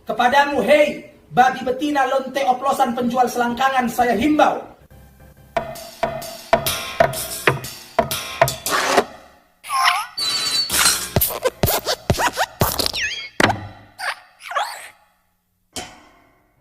Kepadamu, hei, babi betina lonte oplosan penjual selangkangan, saya himbau.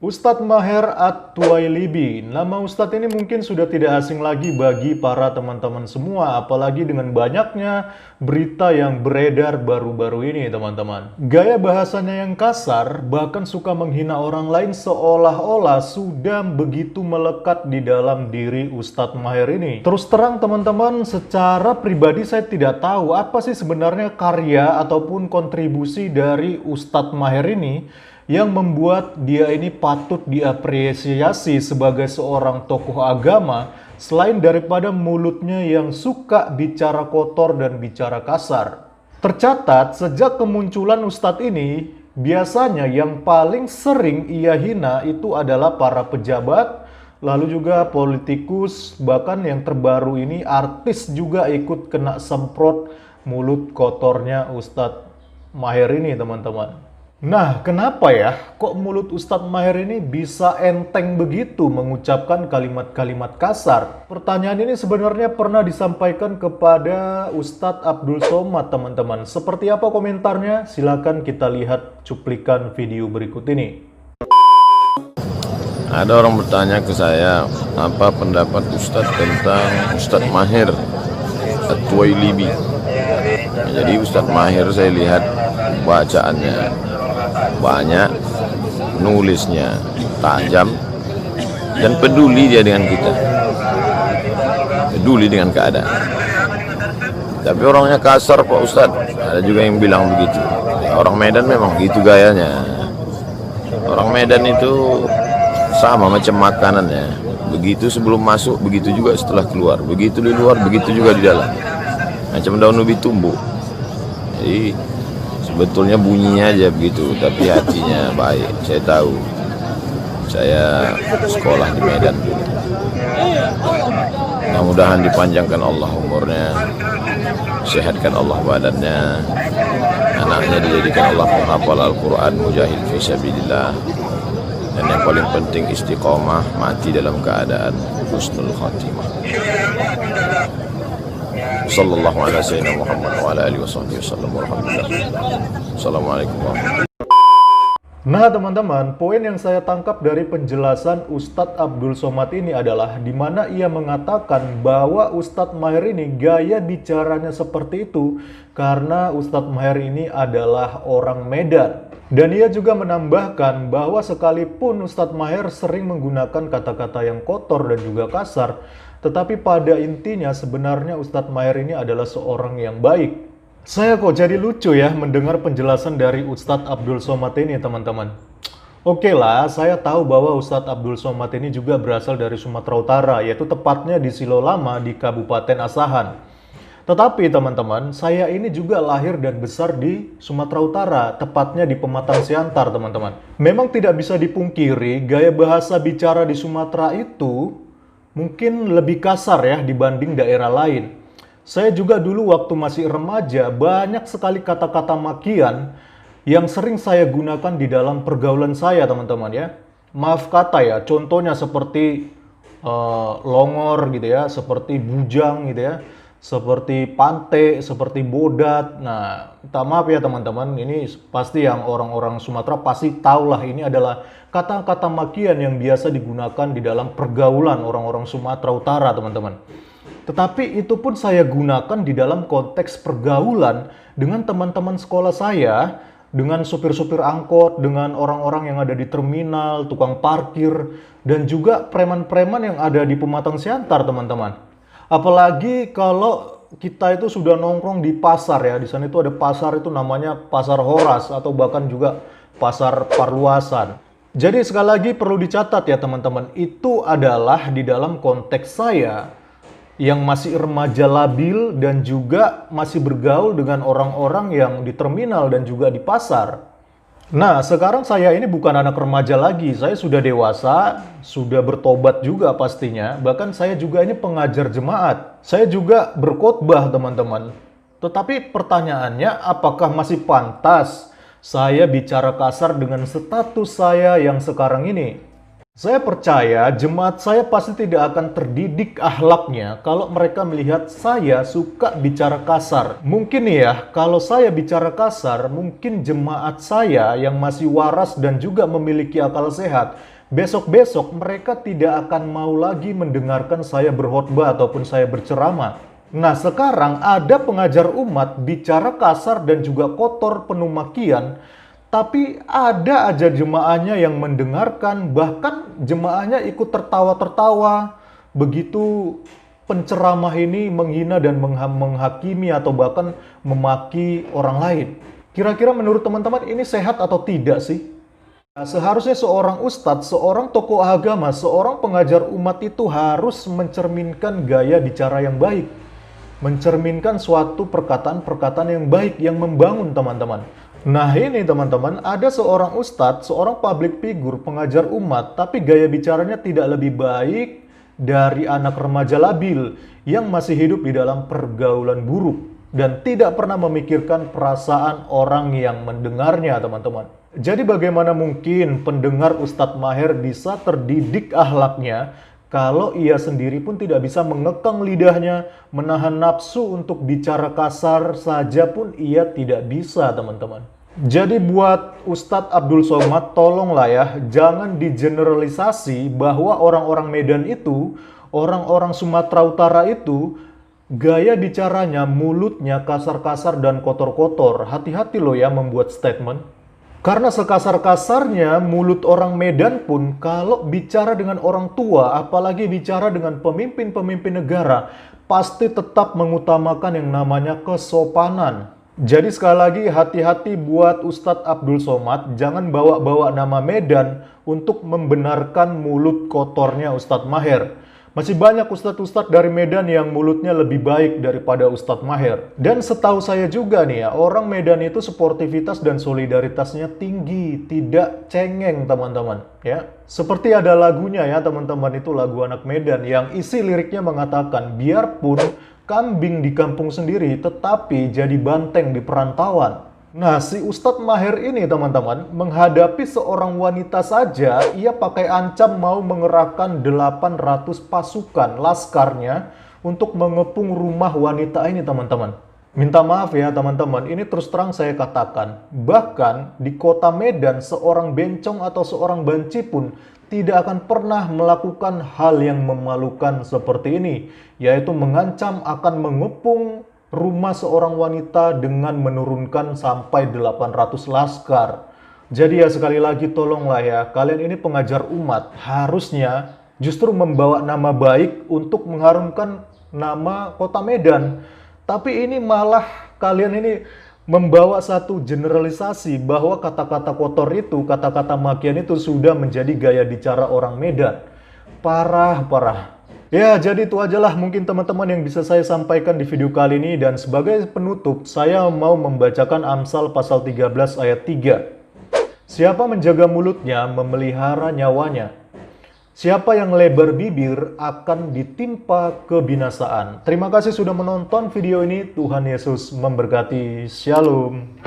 Ustadz Maher At-Tuwailibi. Nama Ustadz ini mungkin sudah tidak asing lagi bagi para teman-teman semua, apalagi dengan banyaknya berita yang beredar baru-baru ini, teman-teman. Gaya bahasanya yang kasar, bahkan suka menghina orang lain seolah-olah sudah begitu melekat di dalam diri Ustadz Maher ini. Terus terang, teman-teman, secara pribadi saya tidak tahu apa sih sebenarnya karya ataupun kontribusi dari Ustadz Maher ini yang membuat dia ini patut diapresiasi sebagai seorang tokoh agama, selain daripada mulutnya yang suka bicara kotor dan bicara kasar. Tercatat sejak kemunculan Ustadz ini, biasanya yang paling sering ia hina itu adalah para pejabat, lalu juga politikus, bahkan yang terbaru ini artis juga ikut kena semprot mulut kotornya Ustadz Maher ini, teman-teman. Nah, kenapa ya kok mulut Ustadz Maher ini bisa enteng begitu mengucapkan kalimat-kalimat kasar? Pertanyaan ini sebenarnya pernah disampaikan kepada Ustadz Abdul Somad, teman-teman. Seperti apa komentarnya? Silakan kita lihat cuplikan video berikut ini. Ada orang bertanya ke saya, apa pendapat Ustadz tentang Ustadz Maher At-Tuwailibi. Jadi Ustadz Maher saya lihat bacaannya banyak, nulisnya tajam, dan peduli dia dengan kita, peduli dengan keadaan. Tapi orangnya kasar Pak Ustadz, ada juga yang bilang begitu. Orang Medan memang gitu gayanya. Orang Medan itu sama macam makanannya, begitu sebelum masuk, begitu juga setelah keluar, begitu di luar, begitu juga di dalam, macam daun ubi tumbuh. Jadi sebetulnya bunyinya aja begitu, tapi hatinya baik. Saya tahu, saya sekolah di Medan dulu. Mudah-mudahan dipanjangkan Allah umurnya, sehatkan Allah badannya, anaknya dijadikan Allah penghafal Al-Quran, mujahid fisabilillah, dan yang paling penting istiqomah, mati dalam keadaan husnul khatimah. Sallallahu ala sayyidina Muhammad wa ala alihi wasahbihi wasallam warahmatullah. Assalamualaikum warahmatullahi. Nah, teman-teman, poin yang saya tangkap dari penjelasan Ustadz Abdul Somad ini adalah di mana ia mengatakan bahwa Ustadz Maher ini gaya bicaranya seperti itu karena Ustadz Maher ini adalah orang Medan. Dan ia juga menambahkan bahwa sekalipun Ustadz Maher sering menggunakan kata-kata yang kotor dan juga kasar, tetapi pada intinya sebenarnya Ustadz Maher ini adalah seorang yang baik. Saya kok jadi lucu ya mendengar penjelasan dari Ustadz Abdul Somad ini, teman-teman. Oke lah, saya tahu bahwa Ustadz Abdul Somad ini juga berasal dari Sumatera Utara, yaitu tepatnya di Silolama di Kabupaten Asahan. Tetapi teman-teman, saya ini juga lahir dan besar di Sumatera Utara, tepatnya di Pematang Siantar, teman-teman. Memang tidak bisa dipungkiri, gaya bahasa bicara di Sumatera itu mungkin lebih kasar ya dibanding daerah lain. Saya juga dulu waktu masih remaja, banyak sekali kata-kata makian yang sering saya gunakan di dalam pergaulan saya, teman-teman ya. Maaf kata ya, contohnya seperti longor gitu ya, seperti bujang gitu ya, seperti pante, seperti bodat. Nah, minta maaf ya teman-teman, ini pasti yang orang-orang Sumatera pasti tahulah ini adalah kata-kata makian yang biasa digunakan di dalam pergaulan orang-orang Sumatera Utara, teman-teman. Tetapi itu pun saya gunakan di dalam konteks pergaulan dengan teman-teman sekolah saya, dengan supir-supir angkot, dengan orang-orang yang ada di terminal, tukang parkir, dan juga preman-preman yang ada di Pematang Siantar, teman-teman. Apalagi kalau kita itu sudah nongkrong di pasar ya, di sana itu ada pasar itu namanya Pasar Horas atau bahkan juga Pasar Parluasan. Jadi sekali lagi perlu dicatat ya teman-teman, itu adalah di dalam konteks saya yang masih remaja labil dan juga masih bergaul dengan orang-orang yang di terminal dan juga di pasar. Nah, sekarang saya ini bukan anak remaja lagi, saya sudah dewasa, sudah bertobat juga pastinya. Bahkan saya juga ini pengajar jemaat. Saya juga berkhotbah, teman-teman. Tetapi pertanyaannya, apakah masih pantas saya bicara kasar dengan status saya yang sekarang ini. Saya percaya jemaat saya pasti tidak akan terdidik akhlaknya kalau mereka melihat saya suka bicara kasar. Mungkin ya, kalau saya bicara kasar, mungkin jemaat saya yang masih waras dan juga memiliki akal sehat, besok-besok mereka tidak akan mau lagi mendengarkan saya berkhotbah ataupun saya berceramah. Nah, sekarang ada pengajar umat bicara kasar dan juga kotor penuh makian, tapi ada aja jemaahnya yang mendengarkan, bahkan jemaahnya ikut tertawa-tertawa. Begitu penceramah ini menghina dan menghakimi atau bahkan memaki orang lain. Kira-kira menurut teman-teman ini sehat atau tidak sih? Nah, seharusnya seorang ustadz, seorang tokoh agama, seorang pengajar umat itu harus mencerminkan gaya bicara yang baik. Mencerminkan suatu perkataan-perkataan yang baik, yang membangun teman-teman. Nah ini teman-teman, ada seorang ustadz, seorang public figure, pengajar umat, tapi gaya bicaranya tidak lebih baik dari anak remaja labil yang masih hidup di dalam pergaulan buruk dan tidak pernah memikirkan perasaan orang yang mendengarnya teman-teman. Jadi bagaimana mungkin pendengar Ustadz Maher bisa terdidik akhlaknya kalau ia sendiri pun tidak bisa mengekang lidahnya, menahan nafsu untuk bicara kasar saja pun ia tidak bisa teman-teman. Jadi buat Ustadz Abdul Somad, tolonglah ya, jangan digeneralisasi bahwa orang-orang Medan itu, orang-orang Sumatera Utara itu, gaya bicaranya, mulutnya kasar-kasar dan kotor-kotor. Hati-hati loh ya membuat statement. Karena sekasar-kasarnya mulut orang Medan pun kalau bicara dengan orang tua, apalagi bicara dengan pemimpin-pemimpin negara, pasti tetap mengutamakan yang namanya kesopanan. Jadi sekali lagi hati-hati buat Ustadz Abdul Somad, jangan bawa-bawa nama Medan untuk membenarkan mulut kotornya Ustadz Maher. Masih banyak ustadz-ustadz dari Medan yang mulutnya lebih baik daripada Ustadz Maher. Dan setahu saya juga nih ya, orang Medan itu sportivitas dan solidaritasnya tinggi, tidak cengeng teman-teman. Ya, seperti ada lagunya ya teman-teman, itu lagu anak Medan yang isi liriknya mengatakan, biarpun kambing di kampung sendiri, tetapi jadi banteng di perantauan. Nah, si Ustadz Maher ini teman-teman, menghadapi seorang wanita saja, ia pakai ancam mau mengerahkan 800 pasukan laskarnya untuk mengepung rumah wanita ini teman-teman. Minta maaf ya teman-teman, ini terus terang saya katakan, bahkan di kota Medan seorang bencong atau seorang banci pun tidak akan pernah melakukan hal yang memalukan seperti ini, yaitu mengancam akan mengepung rumah seorang wanita dengan menurunkan sampai 800 laskar. Jadi ya sekali lagi tolonglah ya, kalian ini pengajar umat, harusnya justru membawa nama baik untuk mengharumkan nama kota Medan. Tapi ini malah kalian ini membawa satu generalisasi bahwa kata-kata kotor itu, kata-kata makian itu sudah menjadi gaya bicara orang Medan. Parah. Ya, jadi itu ajalah mungkin teman-teman yang bisa saya sampaikan di video kali ini. Dan sebagai penutup, saya mau membacakan Amsal pasal 13 ayat 3. Siapa menjaga mulutnya, memelihara nyawanya. Siapa yang lebar bibir akan ditimpa kebinasaan. Terima kasih sudah menonton video ini. Tuhan Yesus memberkati. Shalom.